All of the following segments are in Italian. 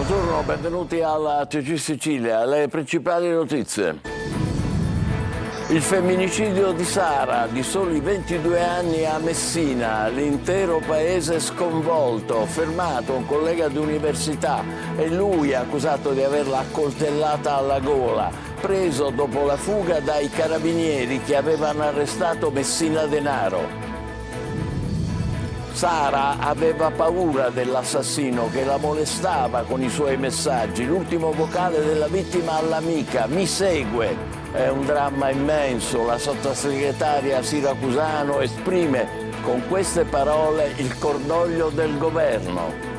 Buongiorno, benvenuti alla TG Sicilia. Le principali notizie. Il femminicidio di Sara, di soli 22 anni a Messina, l'intero paese sconvolto, fermato un collega di università e lui accusato di averla accoltellata alla gola, preso dopo la fuga dai carabinieri che avevano arrestato Messina Denaro. Sara aveva paura dell'assassino che la molestava con i suoi messaggi. L'ultimo vocale della vittima all'amica: mi segue. È un dramma immenso. La sottosegretaria Siracusano esprime con queste parole il cordoglio del governo.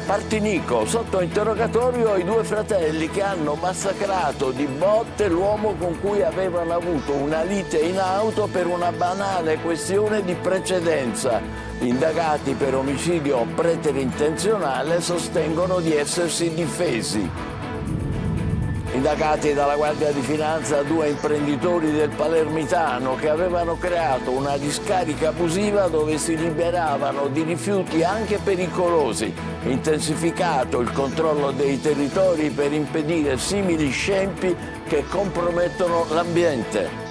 Partinico, sotto interrogatorio i due fratelli che hanno massacrato di botte l'uomo con cui avevano avuto una lite in auto per una banale questione di precedenza. Indagati per omicidio preterintenzionale sostengono di essersi difesi. Indagati dalla Guardia di Finanza due imprenditori del Palermitano che avevano creato una discarica abusiva dove si liberavano di rifiuti anche pericolosi. Intensificato il controllo dei territori per impedire simili scempi che compromettono l'ambiente.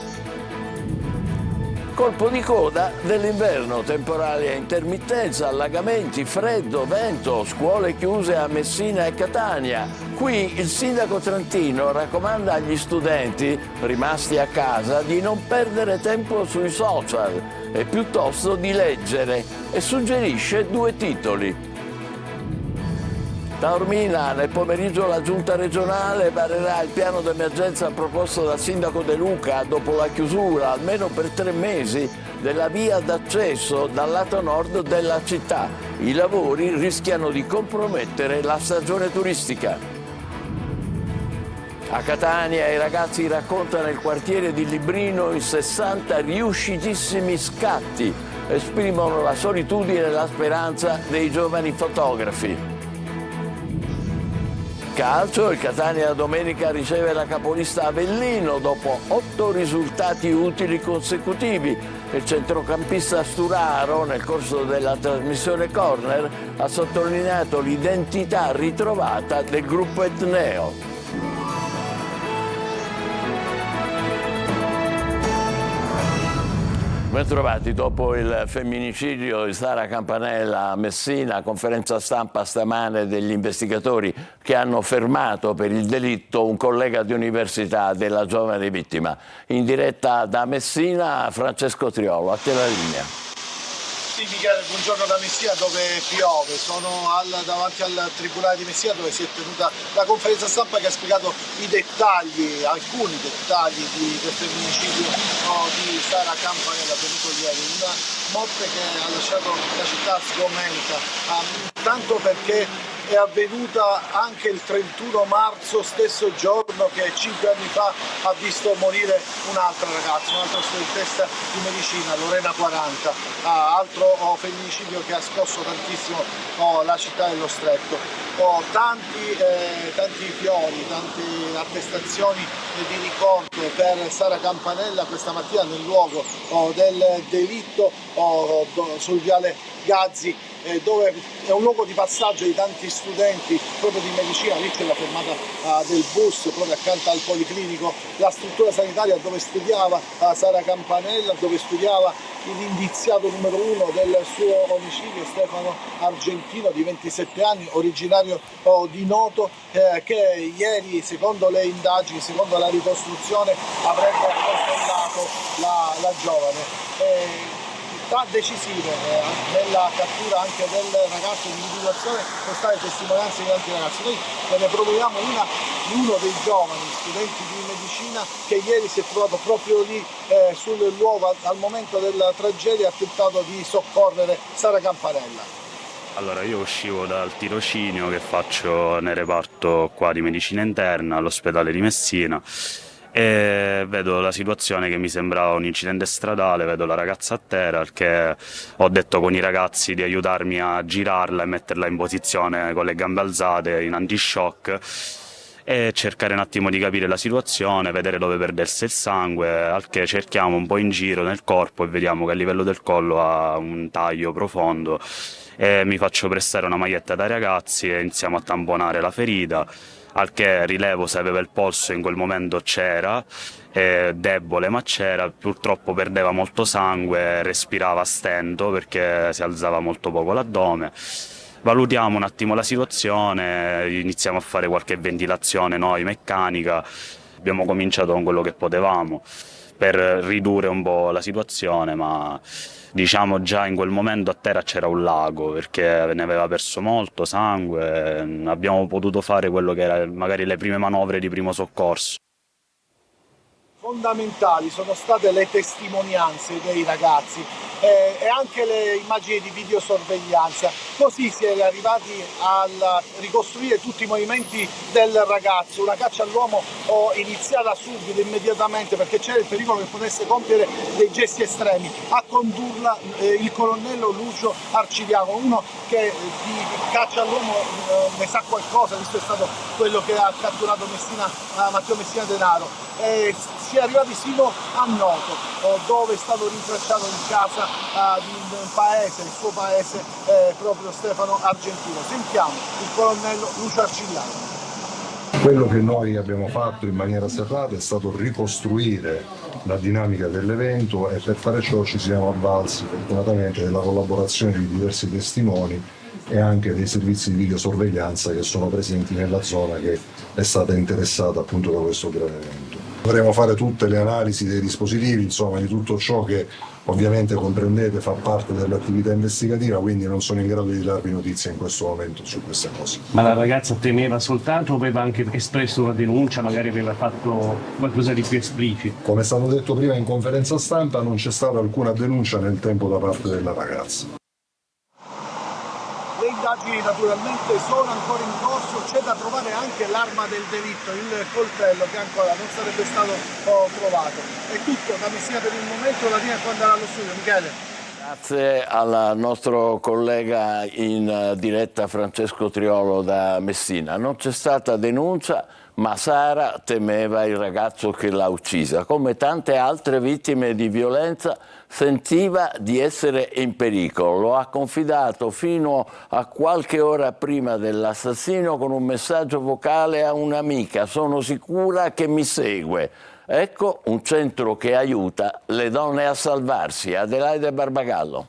Colpo di coda dell'inverno, temporali a intermittenza, allagamenti, freddo, vento, scuole chiuse a Messina e Catania. Qui il sindaco trentino raccomanda agli studenti rimasti a casa di non perdere tempo sui social e piuttosto di leggere e suggerisce due titoli. Taormina, nel pomeriggio la giunta regionale varerà il piano d'emergenza proposto dal sindaco De Luca dopo la chiusura, almeno per 3 mesi, della via d'accesso dal lato nord della città. I lavori rischiano di compromettere la stagione turistica. A Catania i ragazzi raccontano il quartiere di Librino in 60 riuscitissimi scatti. Esprimono la solitudine e la speranza dei giovani fotografi. Calcio, il Catania domenica riceve la capolista Avellino dopo 8 risultati utili consecutivi. Il centrocampista Sturaro, nel corso della trasmissione Corner, ha sottolineato l'identità ritrovata del gruppo etneo. Ben trovati. Dopo il femminicidio di Sara Campanella a Messina, conferenza stampa stamane degli investigatori che hanno fermato per il delitto un collega di università della giovane vittima. In diretta da Messina, Francesco Triolo, a te la linea. Sì, Michele, buongiorno da Messina dove piove. Sono davanti al Tribunale di Messina dove si è tenuta la conferenza stampa che ha spiegato i dettagli, alcuni dettagli del femminicidio di Sara Campanella avvenuto ieri. Una morte che ha lasciato la città sgomenta, tanto perché è avvenuta anche il 31 marzo, stesso giorno che 5 anni fa ha visto morire un'altra ragazza, un'altra studentessa di medicina, Lorena 40, altro femminicidio che ha scosso tantissimo la città dello Stretto. Tanti fiori, tante attestazioni di ricordo per Sara Campanella questa mattina nel luogo del delitto sul viale Gazzi, dove è un luogo di passaggio di tanti studenti proprio di medicina. Lì c'è la fermata del bus proprio accanto al policlinico, la struttura sanitaria dove studiava Sara Campanella, dove studiava l'indiziato numero 1 del suo omicidio, Stefano Argentino, di 27 anni, originario di Noto, che ieri, secondo le indagini, secondo la ricostruzione, avrebbe accoltellato la giovane. Decisive nella cattura anche del ragazzo, di individuazione, sono state testimonianze di tanti ragazzi. Noi ne proviamo una di uno dei giovani studenti di medicina che ieri si è trovato proprio lì sul luogo al momento della tragedia e ha tentato di soccorrere Sara Campanella. Allora, io uscivo dal tirocinio che faccio nel reparto qua di medicina interna all'ospedale di Messina e vedo la situazione che mi sembrava un incidente stradale, vedo la ragazza a terra, che ho detto con i ragazzi di aiutarmi a girarla e metterla in posizione con le gambe alzate in antishock e cercare un attimo di capire la situazione, vedere dove perdersi il sangue, al che cerchiamo un po' in giro nel corpo e vediamo che a livello del collo ha un taglio profondo mi faccio prestare una maglietta dai ragazzi e iniziamo a tamponare la ferita, al che rilevo se aveva il polso, in quel momento c'era, debole ma c'era, purtroppo perdeva molto sangue, respirava a stento perché si alzava molto poco l'addome. Valutiamo un attimo la situazione, iniziamo a fare qualche ventilazione noi, meccanica, abbiamo cominciato con quello che potevamo per ridurre un po' la situazione, ma diciamo già in quel momento a terra c'era un lago perché ne aveva perso molto sangue, abbiamo potuto fare quello che era magari le prime manovre di primo soccorso. Fondamentali sono state le testimonianze dei ragazzi e anche le immagini di videosorveglianza, così si è arrivati a ricostruire tutti i movimenti del ragazzo, una caccia all'uomo iniziata subito, immediatamente, perché c'era il pericolo che potesse compiere dei gesti estremi. A condurla il colonnello Lucio Arcidiaco, uno che di caccia all'uomo ne sa qualcosa, visto è stato quello che ha catturato Matteo Messina Denaro. Si è arrivati sino a Noto, dove è stato rintracciato in casa di un paese, il suo paese, proprio Stefano Argentino. Sentiamo il colonnello Lucio Arcidiaco. Quello che noi abbiamo fatto in maniera serrata è stato ricostruire la dinamica dell'evento e per fare ciò ci siamo avvalsi fortunatamente della collaborazione di diversi testimoni e anche dei servizi di videosorveglianza che sono presenti nella zona che è stata interessata appunto da questo grave evento. Dovremo fare tutte le analisi dei dispositivi, insomma di tutto ciò che ovviamente comprendete fa parte dell'attività investigativa, quindi non sono in grado di darvi notizie in questo momento su queste cose. Ma la ragazza temeva soltanto o aveva anche espresso una denuncia, magari aveva fatto qualcosa di più esplicito? Come è stato detto prima in conferenza stampa, non c'è stata alcuna denuncia nel tempo da parte della ragazza. Le indagini naturalmente sono ancora in corso, c'è da trovare anche l'arma del delitto, il coltello che ancora non sarebbe stato trovato. È tutto da Messina per il momento, la linea può andare allo studio. Michele. Grazie al nostro collega in diretta Francesco Triolo da Messina. Non c'è stata denuncia, ma Sara temeva il ragazzo che l'ha uccisa. Come tante altre vittime di violenza, sentiva di essere in pericolo. Lo ha confidato fino a qualche ora prima dell'assassino con un messaggio vocale a un'amica: sono sicura che mi segue. Ecco un centro che aiuta le donne a salvarsi. Adelaide Barbagallo.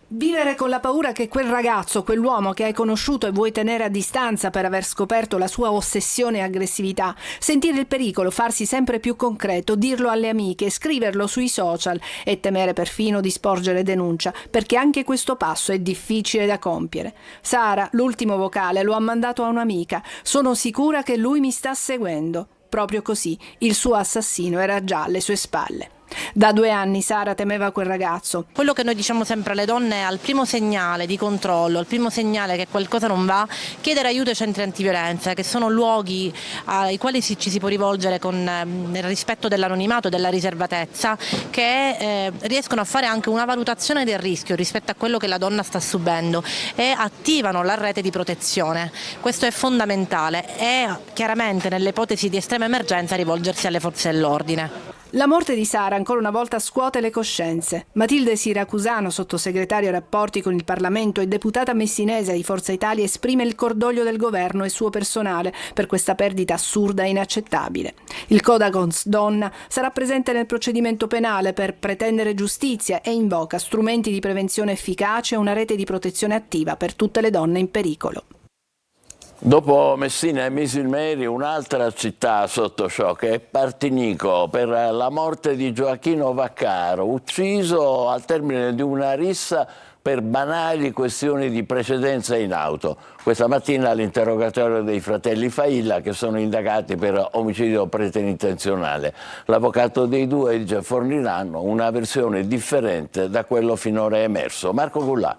Vivere con la paura che quel ragazzo, quell'uomo che hai conosciuto e vuoi tenere a distanza per aver scoperto la sua ossessione e aggressività, sentire il pericolo farsi sempre più concreto, dirlo alle amiche, scriverlo sui social e temere perfino di sporgere denuncia, perché anche questo passo è difficile da compiere. Sara, l'ultimo vocale, lo ha mandato a un'amica: sono sicura che lui mi sta seguendo. Proprio così, il suo assassino era già alle sue spalle. Da 2 anni Sara temeva quel ragazzo. Quello che noi diciamo sempre alle donne è: al primo segnale di controllo, al primo segnale che qualcosa non va, chiedere aiuto ai centri antiviolenza, che sono luoghi ai quali ci si può rivolgere con il rispetto dell'anonimato e della riservatezza, che riescono a fare anche una valutazione del rischio rispetto a quello che la donna sta subendo e attivano la rete di protezione. Questo è fondamentale e chiaramente nelle ipotesi di estrema emergenza rivolgersi alle forze dell'ordine. La morte di Sara ancora una volta scuote le coscienze. Matilde Siracusano, sottosegretario ai rapporti con il Parlamento e deputata messinese di Forza Italia, esprime il cordoglio del governo e suo personale per questa perdita assurda e inaccettabile. Il Codacons Donna sarà presente nel procedimento penale per pretendere giustizia e invoca strumenti di prevenzione efficace e una rete di protezione attiva per tutte le donne in pericolo. Dopo Messina e Misilmeri, un'altra città sotto shock è Partinico per la morte di Gioacchino Vaccaro, ucciso al termine di una rissa per banali questioni di precedenza in auto. Questa mattina all'interrogatorio dei fratelli Failla, che sono indagati per omicidio preterintenzionale. L'avvocato dei due dice forniranno una versione differente da quello finora emerso. Marco Gullà.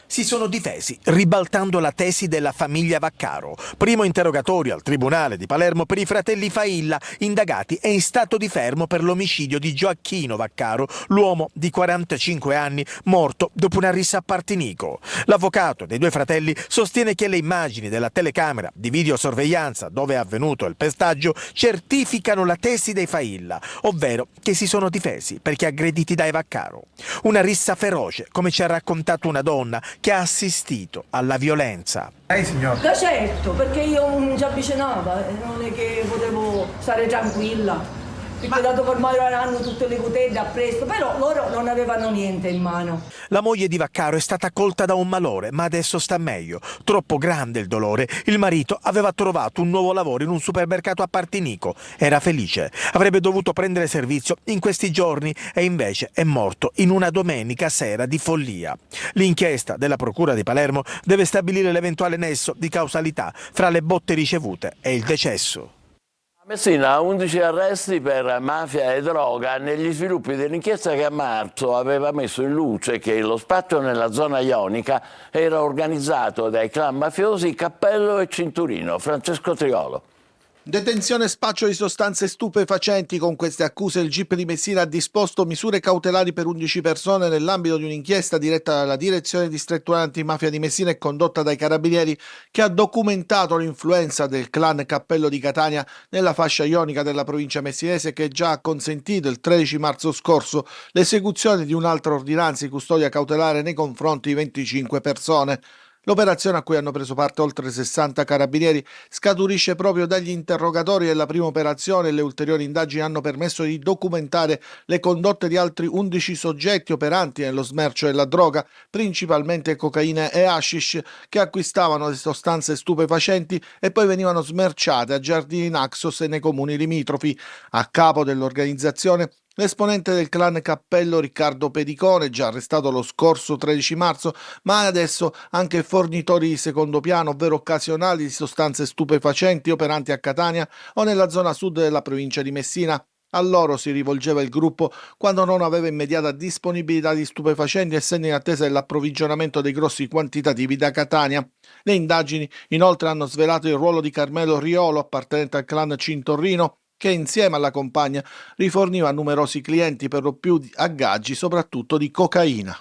Si sono difesi, ribaltando la tesi della famiglia Vaccaro. Primo interrogatorio al Tribunale di Palermo per i fratelli Failla, indagati e in stato di fermo per l'omicidio di Gioacchino Vaccaro, l'uomo di 45 anni, morto dopo una rissa a Partinico. L'avvocato dei due fratelli sostiene che le immagini della telecamera di videosorveglianza dove è avvenuto il pestaggio certificano la tesi dei Failla, ovvero che si sono difesi perché aggrediti dai Vaccaro. Una rissa feroce, come ci ha raccontato una donna che ha assistito alla violenza. Signor? Certo, perché io non ci avvicinavo, non è che potevo stare tranquilla. Perché dato che ormai hanno tutte le cutelle appresso, però loro non avevano niente in mano. La moglie di Vaccaro è stata colta da un malore, ma adesso sta meglio. Troppo grande il dolore. Il marito aveva trovato un nuovo lavoro in un supermercato a Partinico. Era felice. Avrebbe dovuto prendere servizio in questi giorni e invece è morto in una domenica sera di follia. L'inchiesta della Procura di Palermo deve stabilire l'eventuale nesso di causalità fra le botte ricevute e il decesso. Messina, 11 arresti per mafia e droga negli sviluppi dell'inchiesta che a marzo aveva messo in luce che lo spaccio nella zona ionica era organizzato dai clan mafiosi Cappello e Cinturino. Francesco Triolo. Detenzione e spaccio di sostanze stupefacenti. Con queste accuse il GIP di Messina ha disposto misure cautelari per 11 persone nell'ambito di un'inchiesta diretta dalla Direzione Distrettuale Antimafia di Messina e condotta dai Carabinieri, che ha documentato l'influenza del clan Cappello di Catania nella fascia ionica della provincia messinese, che già ha consentito il 13 marzo scorso l'esecuzione di un'altra ordinanza di custodia cautelare nei confronti di 25 persone. L'operazione, a cui hanno preso parte oltre 60 carabinieri, scaturisce proprio dagli interrogatori della prima operazione e le ulteriori indagini hanno permesso di documentare le condotte di altri 11 soggetti operanti nello smercio della droga, principalmente cocaina e hashish, che acquistavano le sostanze stupefacenti e poi venivano smerciate a Giardini Naxos e nei comuni limitrofi. A capo dell'organizzazione l'esponente del clan Cappello Riccardo Pedicone, già arrestato lo scorso 13 marzo, ma adesso anche fornitori di secondo piano, ovvero occasionali di sostanze stupefacenti operanti a Catania o nella zona sud della provincia di Messina. A loro si rivolgeva il gruppo quando non aveva immediata disponibilità di stupefacenti, essendo in attesa dell'approvvigionamento dei grossi quantitativi da Catania. Le indagini inoltre hanno svelato il ruolo di Carmelo Riolo, appartenente al clan Cintorrino, che insieme alla compagna riforniva numerosi clienti, per lo più a gaggi, soprattutto di cocaina.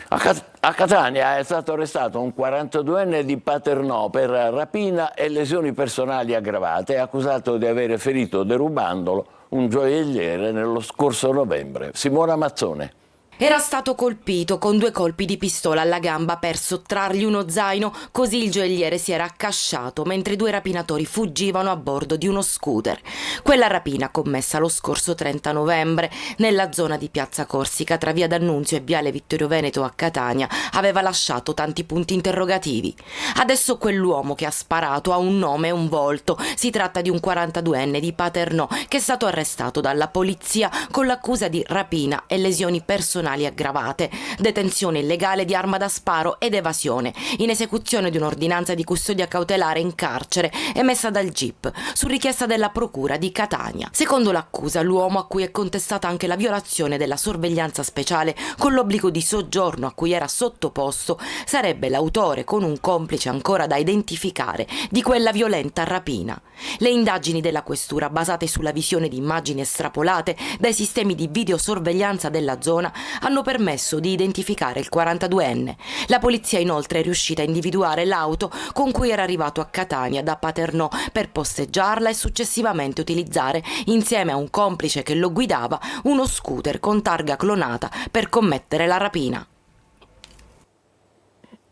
A Catania è stato arrestato un 42enne di Paternò per rapina e lesioni personali aggravate, accusato di avere ferito derubandolo un gioielliere nello scorso novembre. Simona Mazzone. Era stato colpito con 2 colpi di pistola alla gamba per sottrargli uno zaino, così il gioielliere si era accasciato mentre 2 rapinatori fuggivano a bordo di uno scooter. Quella rapina, commessa lo scorso 30 novembre nella zona di Piazza Corsica tra via D'Annunzio e viale Vittorio Veneto a Catania, aveva lasciato tanti punti interrogativi. Adesso quell'uomo che ha sparato ha un nome e un volto. Si tratta di un 42enne di Paternò che è stato arrestato dalla polizia con l'accusa di rapina e lesioni personali aggravate, detenzione illegale di arma da sparo ed evasione, in esecuzione di un'ordinanza di custodia cautelare in carcere emessa dal GIP su richiesta della Procura di Catania. Secondo l'accusa, l'uomo, a cui è contestata anche la violazione della sorveglianza speciale con l'obbligo di soggiorno a cui era sottoposto, sarebbe l'autore, con un complice ancora da identificare, di quella violenta rapina. Le indagini della questura, basate sulla visione di immagini estrapolate dai sistemi di videosorveglianza della zona, hanno permesso di identificare il 42enne. La polizia inoltre è riuscita a individuare l'auto con cui era arrivato a Catania da Paternò per posteggiarla e successivamente utilizzare, insieme a un complice che lo guidava, uno scooter con targa clonata per commettere la rapina.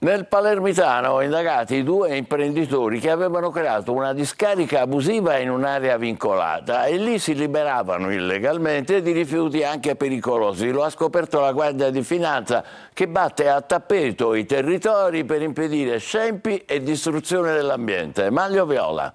Nel Palermitano indagati 2 imprenditori che avevano creato una discarica abusiva in un'area vincolata e lì si liberavano illegalmente di rifiuti anche pericolosi. Lo ha scoperto la Guardia di Finanza, che batte a tappeto i territori per impedire scempi e distruzione dell'ambiente. Maglio Viola.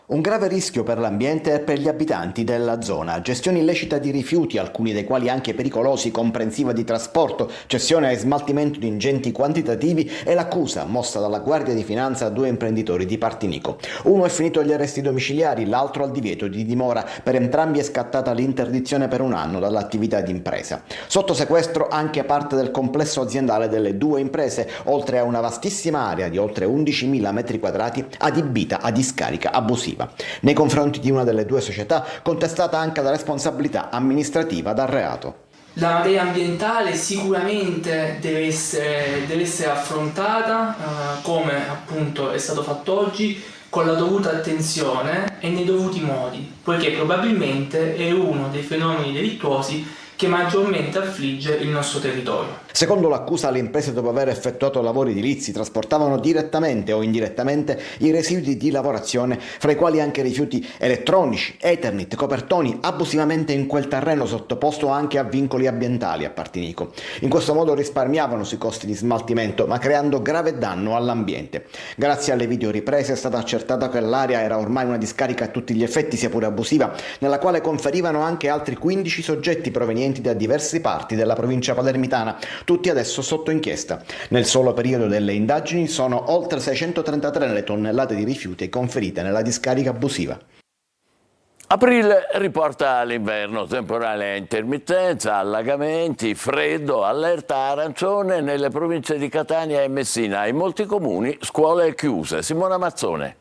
Un grave rischio per l'ambiente e per gli abitanti della zona. Gestione illecita di rifiuti, alcuni dei quali anche pericolosi, comprensiva di trasporto, cessione e smaltimento di ingenti quantitativi, è l'accusa mossa dalla Guardia di Finanza a 2 imprenditori di Partinico. Uno è finito agli arresti domiciliari, l'altro al divieto di dimora. Per entrambi è scattata l'interdizione per 1 anno dall'attività d'impresa. Sotto sequestro anche parte del complesso aziendale delle 2 imprese, oltre a una vastissima area di oltre 11.000 metri quadrati adibita a discarica abusiva. Nei confronti di una delle 2 società, contestata anche la responsabilità amministrativa dal reato. La materia ambientale sicuramente deve essere affrontata come appunto è stato fatto oggi, con la dovuta attenzione e nei dovuti modi, poiché probabilmente è uno dei fenomeni delittuosi che maggiormente affligge il nostro territorio. Secondo l'accusa, le imprese, dopo aver effettuato lavori edilizi, trasportavano direttamente o indirettamente i residui di lavorazione, fra i quali anche rifiuti elettronici, Eternit, copertoni, abusivamente in quel terreno sottoposto anche a vincoli ambientali a Partinico. In questo modo risparmiavano sui costi di smaltimento, ma creando grave danno all'ambiente. Grazie alle videoriprese è stata accertata che l'area era ormai una discarica a tutti gli effetti, sia pure abusiva, nella quale conferivano anche altri 15 soggetti provenienti da diverse parti della provincia palermitana, tutti adesso sotto inchiesta. Nel solo periodo delle indagini sono oltre 633 le tonnellate di rifiuti conferite nella discarica abusiva. Aprile riporta l'inverno, temporale a intermittenza, allagamenti, freddo, allerta arancione nelle province di Catania e Messina. In molti comuni scuole chiuse. Simona Mazzone.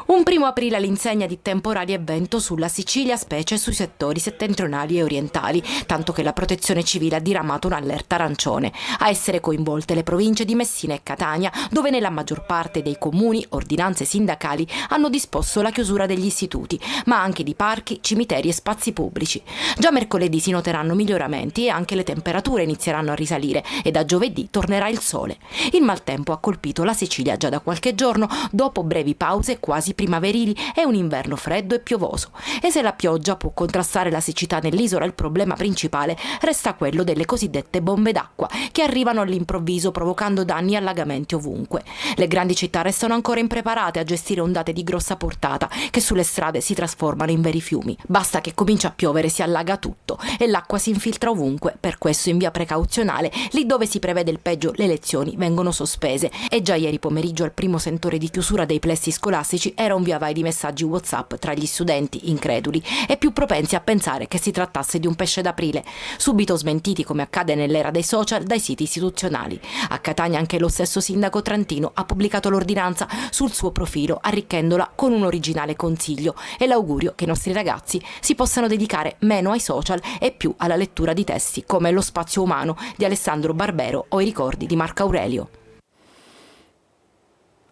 Un 1° aprile all'insegna di temporali e vento sulla Sicilia, specie sui settori settentrionali e orientali, tanto che la Protezione Civile ha diramato un'allerta arancione. A essere coinvolte le province di Messina e Catania, dove nella maggior parte dei comuni ordinanze sindacali hanno disposto la chiusura degli istituti, ma anche di parchi, cimiteri e spazi pubblici. Già mercoledì si noteranno miglioramenti e anche le temperature inizieranno a risalire e da giovedì tornerà il sole. Il maltempo ha colpito la Sicilia già da qualche giorno, dopo brevi pause quasi primaverili e un inverno freddo e piovoso. E se la pioggia può contrastare la siccità nell'isola, il problema principale resta quello delle cosiddette bombe d'acqua, che arrivano all'improvviso provocando danni e allagamenti ovunque. Le grandi città restano ancora impreparate a gestire ondate di grossa portata che sulle strade si trasformano in veri fiumi. Basta che comincia a piovere, si allaga tutto e l'acqua si infiltra ovunque. Per questo, in via precauzionale, lì dove si prevede il peggio, le lezioni vengono sospese. E già ieri pomeriggio, al primo sentore di chiusura dei plessi scolastici, era un via vai di messaggi WhatsApp tra gli studenti increduli e più propensi a pensare che si trattasse di un pesce d'aprile, subito smentiti, come accade nell'era dei social, dai siti istituzionali. A Catania anche lo stesso sindaco trentino ha pubblicato l'ordinanza sul suo profilo, arricchendola con un originale consiglio e l'augurio che i nostri ragazzi si possano dedicare meno ai social e più alla lettura di testi come Lo spazio umano di Alessandro Barbero o I ricordi di Marco Aurelio.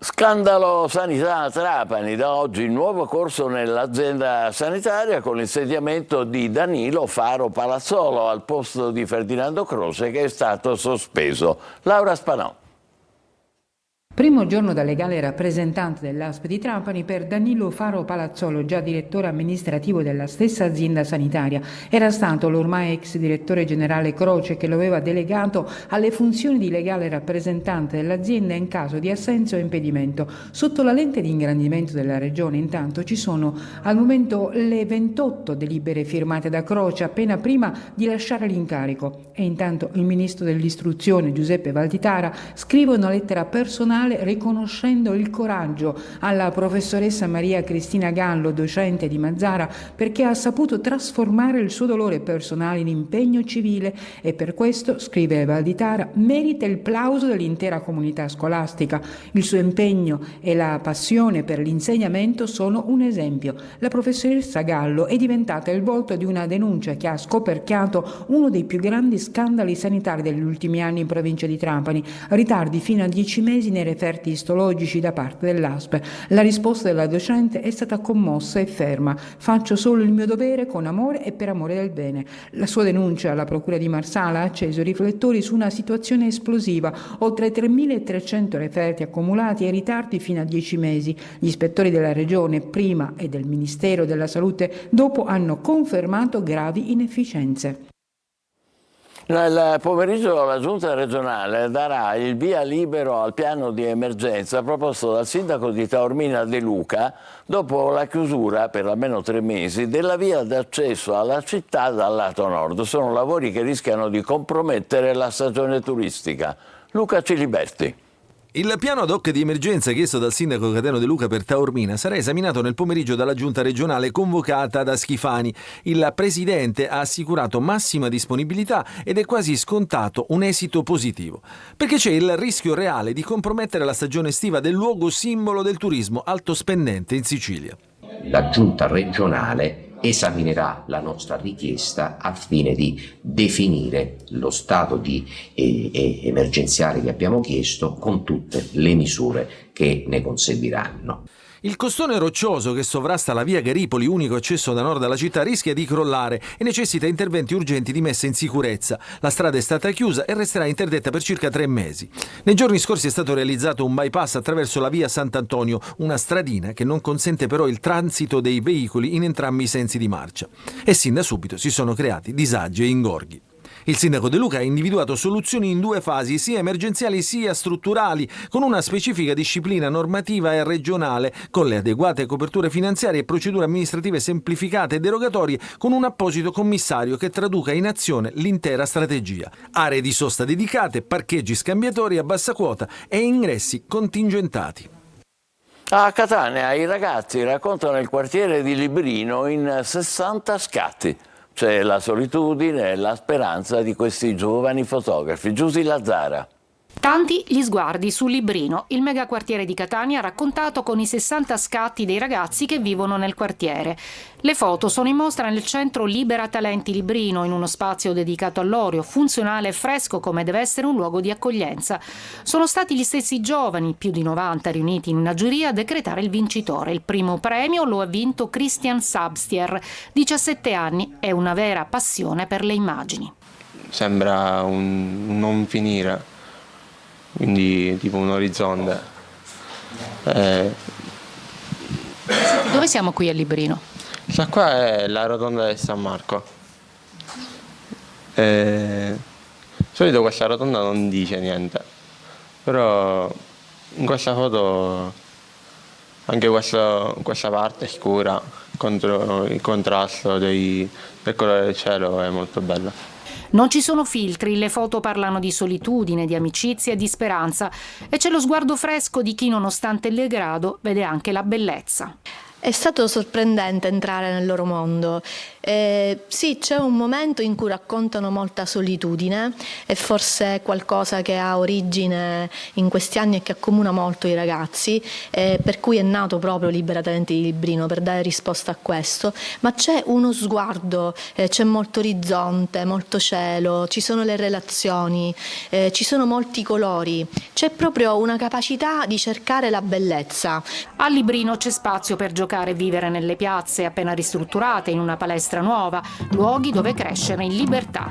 Scandalo sanità a Trapani, da oggi il nuovo corso nell'azienda sanitaria con l'insediamento di Danilo Faro Palazzolo al posto di Ferdinando Croce, che è stato sospeso. Laura Spanò. Primo giorno da legale rappresentante dell'ASP di Trapani per Danilo Faro Palazzolo, già direttore amministrativo della stessa azienda sanitaria. Era stato l'ormai ex direttore generale Croce che lo aveva delegato alle funzioni di legale rappresentante dell'azienda in caso di assenza o impedimento. Sotto la lente di ingrandimento della regione, intanto, ci sono al momento le 28 delibere firmate da Croce appena prima di lasciare l'incarico. E intanto il ministro dell'istruzione Giuseppe Valditara scrive una lettera personale riconoscendo il coraggio alla professoressa Maria Cristina Gallo, docente di Mazzara, perché ha saputo trasformare il suo dolore personale in impegno civile e per questo, scrive Valditara, merita il plauso dell'intera comunità scolastica. Il suo impegno e la passione per l'insegnamento sono un esempio. La professoressa Gallo è diventata il volto di una denuncia che ha scoperchiato uno dei più grandi scandali sanitari degli ultimi anni in provincia di Trapani, ritardi fino a 10 mesi nei referti istologici da parte dell'ASP. La risposta della docente è stata commossa e ferma. Faccio solo il mio dovere con amore e per amore del bene. La sua denuncia alla procura di Marsala ha acceso i riflettori su una situazione esplosiva, oltre 3.300 referti accumulati e ritardi fino a 10 mesi. Gli ispettori della regione prima e del Ministero della Salute dopo hanno confermato gravi inefficienze. Nel pomeriggio la Giunta regionale darà il via libero al piano di emergenza proposto dal sindaco di Taormina De Luca dopo la chiusura per almeno 3 mesi della via d'accesso alla città dal lato nord. Sono lavori che rischiano di compromettere la stagione turistica. Luca Ciliberti. Il piano ad hoc di emergenza chiesto dal sindaco Cateno De Luca per Taormina sarà esaminato nel pomeriggio dalla giunta regionale convocata da Schifani. Il presidente ha assicurato massima disponibilità ed è quasi scontato un esito positivo, perché c'è il rischio reale di compromettere la stagione estiva del luogo simbolo del turismo alto spendente in Sicilia. La giunta regionale esaminerà la nostra richiesta al fine di definire lo stato di emergenziale che abbiamo chiesto con tutte le misure che ne conseguiranno. Il costone roccioso che sovrasta la via Garipoli, unico accesso da nord alla città, rischia di crollare e necessita interventi urgenti di messa in sicurezza. La strada è stata chiusa e resterà interdetta per circa 3 mesi. Nei giorni scorsi è stato realizzato un bypass attraverso la via Sant'Antonio, una stradina che non consente però il transito dei veicoli in entrambi i sensi di marcia. E sin da subito si sono creati disagi e ingorghi. Il sindaco De Luca ha individuato soluzioni in 2 fasi, sia emergenziali sia strutturali, con una specifica disciplina normativa e regionale, con le adeguate coperture finanziarie e procedure amministrative semplificate e derogatorie, con un apposito commissario che traduca in azione l'intera strategia. Aree di sosta dedicate, parcheggi scambiatori a bassa quota e ingressi contingentati. A Catania i ragazzi raccontano il quartiere di Librino in 60 scatti. C'è la solitudine e la speranza di questi giovani fotografi. Giusy Lazzara. Tanti gli sguardi su Librino, il megaquartiere di Catania raccontato con i 60 scatti dei ragazzi che vivono nel quartiere. Le foto sono in mostra nel centro Libera Talenti Librino, in uno spazio dedicato all'Oreo, funzionale e fresco come deve essere un luogo di accoglienza. Sono stati gli stessi giovani, più di 90 riuniti in una giuria, a decretare il vincitore. Il primo premio lo ha vinto Christian Sabstier, 17 anni, e una vera passione per le immagini. Sembra un non finire. Quindi tipo un orizzonte. Dove siamo qui a Librino? Questa qua è la rotonda di San Marco. Di solito questa rotonda non dice niente, però in questa foto anche questa parte scura contro il contrasto del colore del cielo è molto bella. Non ci sono filtri, le foto parlano di solitudine, di amicizia e di speranza, e c'è lo sguardo fresco di chi, nonostante il degrado, vede anche la bellezza. È stato sorprendente entrare nel loro mondo. Sì, c'è un momento in cui raccontano molta solitudine e forse è qualcosa che ha origine in questi anni e che accomuna molto i ragazzi, per cui è nato proprio Libera Talenti di Librino, per dare risposta a questo. Ma c'è uno sguardo, c'è molto orizzonte, molto cielo, ci sono le relazioni, ci sono molti colori, c'è proprio una capacità di cercare la bellezza. A Librino c'è spazio per giocare e vivere nelle piazze appena ristrutturate, in una palestra nuova, luoghi dove crescere in libertà.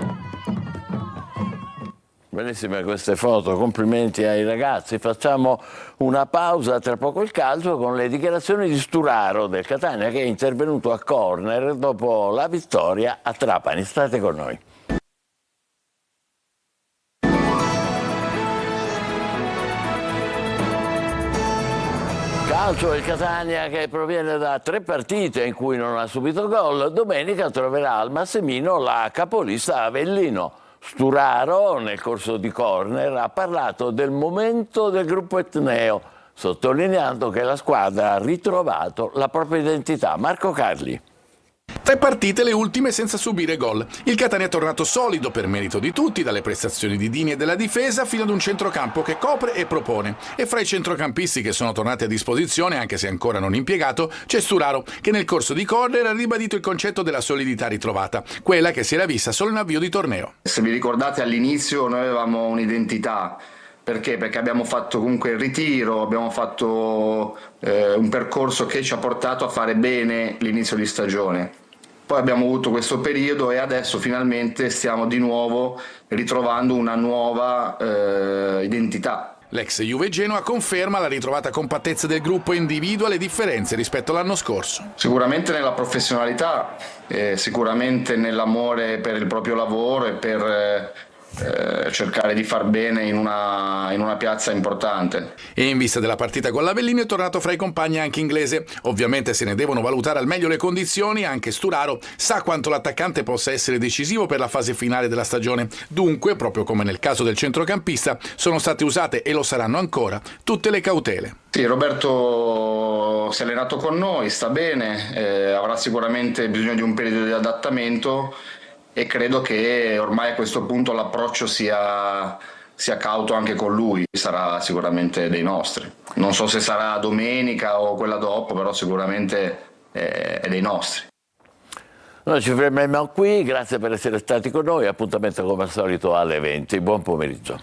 Bellissime queste foto, complimenti ai ragazzi. Facciamo una pausa, tra poco il calcio, con le dichiarazioni di Sturaro del Catania, che è intervenuto a corner dopo la vittoria a Trapani. State con noi. Calcio il Catania, che proviene da 3 partite in cui non ha subito gol, domenica troverà al Massimino la capolista Avellino. Sturaro, nel corso di corner, ha parlato del momento del gruppo etneo, sottolineando che la squadra ha ritrovato la propria identità. Marco Carli. 3 partite, le ultime senza subire gol. Il Catania è tornato solido per merito di tutti, dalle prestazioni di Dini e della difesa fino ad un centrocampo che copre e propone. E fra i centrocampisti che sono tornati a disposizione, anche se ancora non impiegato, c'è Sturaro, che nel corso di corner ha ribadito il concetto della solidità ritrovata, quella che si era vista solo in avvio di torneo. Se vi ricordate, all'inizio noi avevamo un'identità. Perché? Perché abbiamo fatto comunque il ritiro, abbiamo fatto un percorso che ci ha portato a fare bene l'inizio di stagione. Poi abbiamo avuto questo periodo e adesso finalmente stiamo di nuovo ritrovando una nuova identità. L'ex Juve Genoa conferma la ritrovata compattezza del gruppo e individua le differenze rispetto all'anno scorso. Sicuramente nella professionalità, sicuramente nell'amore per il proprio lavoro e per cercare di far bene in una piazza importante. E in vista della partita con l'Avellino è tornato fra i compagni anche Inglese. Ovviamente se ne devono valutare al meglio le condizioni. Anche Sturaro sa quanto l'attaccante possa essere decisivo per la fase finale della stagione. Dunque, proprio come nel caso del centrocampista, sono state usate, e lo saranno ancora, tutte le cautele. Sì, Roberto si è allenato con noi, sta bene, avrà sicuramente bisogno di un periodo di adattamento, e credo che ormai a questo punto l'approccio sia cauto anche con lui, sarà sicuramente dei nostri. Non so se sarà domenica o quella dopo, però sicuramente è dei nostri. Noi ci fermiamo qui, grazie per essere stati con noi, appuntamento come al solito alle 20. Buon pomeriggio.